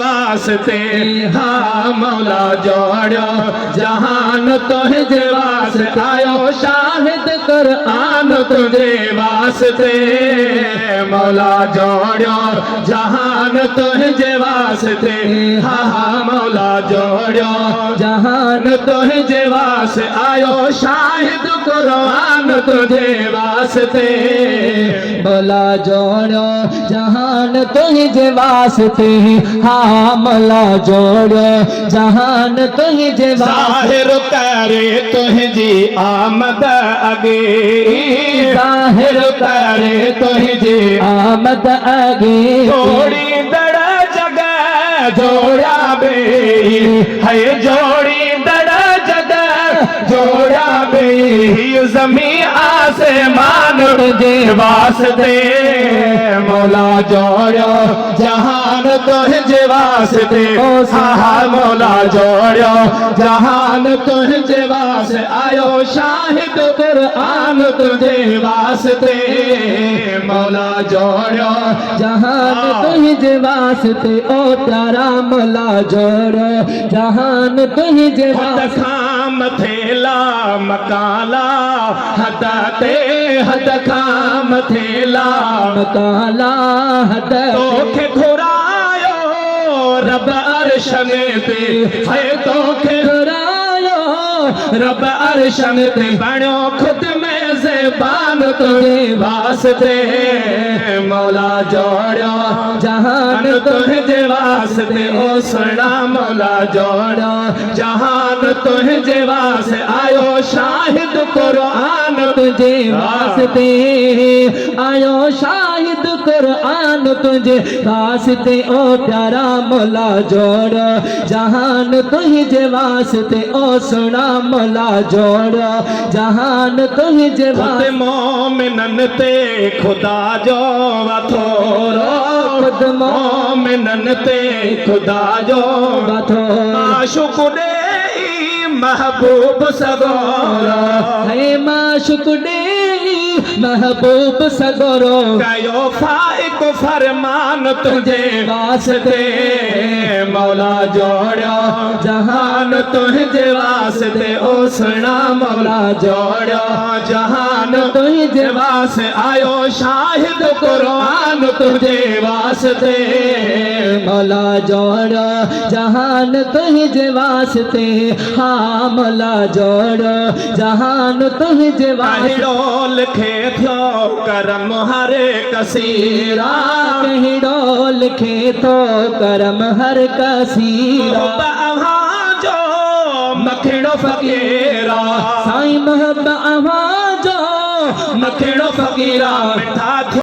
वास्ते हाँ मौला जोड़ो जहान तुझे वास्ते आयो शाहिद कुरान तुझे वास्ते मौला जोड़ो जहान तुझे वास्ते हाँ मौला जोड़ो जहान तुझे वास्ते आयो शाहिद कुरान तुझे वास्ते मौला जोड़ो जहान तुझे वास्ते हाँ मौला जोड़ो जहान तुझे जाहिर करे तुझी आमद अगे जाहिर करे तुझी आमद आगे जोड़ी दड़ जगह जोड़ा बे है जोड़ी दड़ जगह जोड़ा बे जमी आसमान तुझे वास्ते मौला जोड़ो जहान तुझे वास्ते हाँ मौला जोड़ो जहान तुझे वास्ते आयो शाहिद कुरान तुझे वास्ते मौला जोड़ो जहान तुझे वास्ते ओ प्यारा मौला जोड़ो जहान तुझे वास्ते खाम थेला मकाला हदते हद खाम थेला मकाला हद तोखे घुरायो रब अर्शन पे है तोखे घुरायो रब अर्शन पे बणो खुद में ज़बान तुझे वास्ते मौला जोड़ो जहान तुझे वास्ते ओ सुना मौला जोड़ो जहान तुझे वास्ते आयो शाहिद कुरान तुझे वास्ते आयो शाहिद कुरान तुझे वास्ते ओ प्यारा मौला जोड़ो जहान तुझे वास्ते ओ सुना मौला जोड़ो जहान तुझे वास्ते मोमिनन ते खुदा जो वथोरो खुद मोमिनन ते खुदा जो वथोरो आशुक दे महबूब सगोरो है माशुक दे महबूब सगोरो कयो फाइक फरमान तुझे वास्ते मौला जोड़ो जहान तुझे वास्ते ओ सुना मौला जोड़ो जहान तुझे वास्ते आयो शाहिद कुरान तुझे वास्ते मौला जोड़ो जहान तुझे वास्ते हाँ मौला जोड़ो जहान तुझे वास्ते लिखे थो करम हरे कसीरा कहीं डोल खे तो करम हर कसीरा जो मखिड़ो फकीरा साईं महब आवाजो मखिड़ो फकीरा मिठा